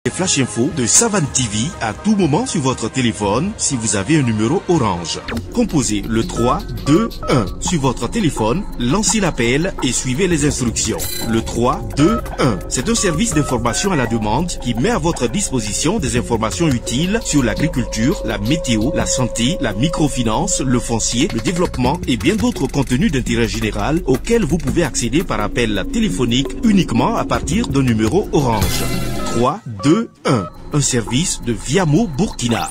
Flash Info de Savane TV à tout moment sur votre téléphone si vous avez un numéro orange. Composez le 3 2 1 sur votre téléphone, lancez l'appel et suivez les instructions. Le 3 2 1, c'est un service d'information à la demande qui met à votre disposition des informations utiles sur l'agriculture, la météo, la santé, la microfinance, le foncier, le développement et bien d'autres contenus d'intérêt général auxquels vous pouvez accéder par appel téléphonique uniquement à partir d'un numéro orange. 3 2 1, un service de Viamo Burkina.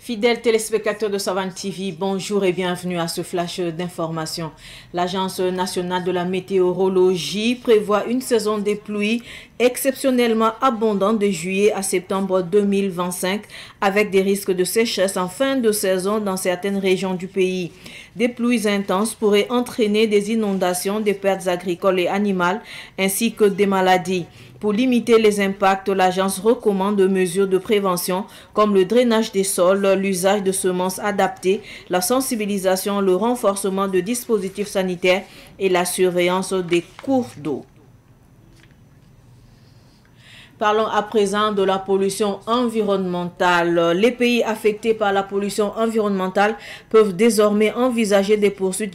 Fidèles téléspectateurs de Savane TV, bonjour et bienvenue à ce flash d'information. L'Agence nationale de la météorologie prévoit une saison des pluies exceptionnellement abondante de juillet à septembre 2025 avec des risques de sécheresse en fin de saison dans certaines régions du pays. Des pluies intenses pourraient entraîner des inondations, des pertes agricoles et animales ainsi que des maladies. Pour limiter les impacts, l'agence recommande des mesures de prévention comme le drainage des sols, l'usage de semences adaptées, la sensibilisation, le renforcement de dispositifs sanitaires et la surveillance des cours d'eau. Parlons à présent de la pollution environnementale. Les pays affectés par la pollution environnementale peuvent désormais envisager des poursuites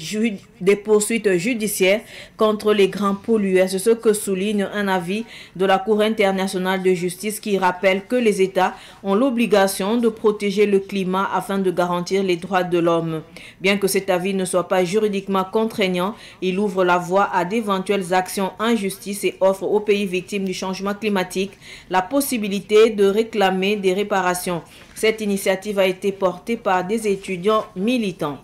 judiciaires contre les grands pollueurs. C'est ce que souligne un avis de la Cour internationale de justice qui rappelle que les États ont l'obligation de protéger le climat afin de garantir les droits de l'homme. Bien que cet avis ne soit pas juridiquement contraignant, il ouvre la voie à d'éventuelles actions en justice et offre aux pays victimes du changement climatique la possibilité de réclamer des réparations. Cette initiative a été portée par des étudiants militants.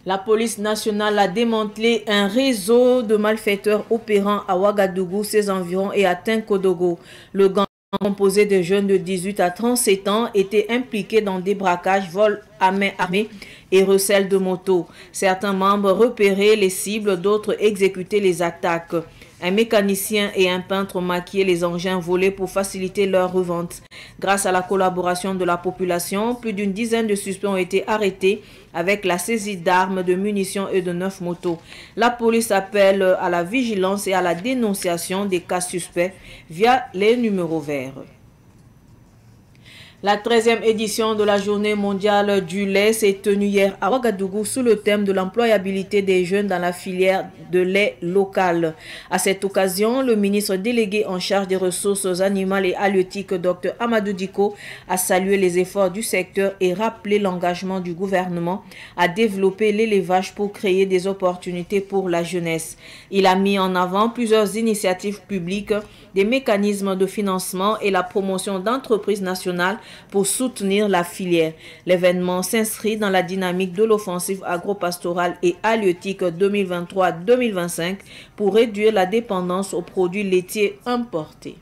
La police nationale a démantelé un réseau de malfaiteurs opérant à Ouagadougou, ses environs et à Tinkodogo. Le gang composé de jeunes de 18 à 37 ans était impliqué dans des braquages, vols à main armée et recel de motos. Certains membres repéraient les cibles, d'autres exécutaient les attaques. Un mécanicien et un peintre maquillaient les engins volés pour faciliter leur revente. Grâce à la collaboration de la population, plus d'une dizaine de suspects ont été arrêtés avec la saisie d'armes, de munitions et de 9 motos. La police appelle à la vigilance et à la dénonciation des cas suspects via les numéros verts. La 13e édition de la Journée mondiale du lait s'est tenue hier à Ouagadougou sous le thème de l'employabilité des jeunes dans la filière de lait local. À cette occasion, le ministre délégué en charge des ressources animales et halieutiques, Dr Amadou Diko, a salué les efforts du secteur et rappelé l'engagement du gouvernement à développer l'élevage pour créer des opportunités pour la jeunesse. Il a mis en avant plusieurs initiatives publiques, des mécanismes de financement et la promotion d'entreprises nationales pour soutenir la filière. L'événement s'inscrit dans la dynamique de l'offensive agro-pastorale et halieutique 2023-2025 pour réduire la dépendance aux produits laitiers importés.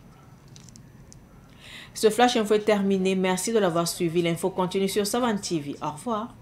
Ce flash info est terminé. Merci de l'avoir suivi. L'info continue sur Savane TV. Au revoir.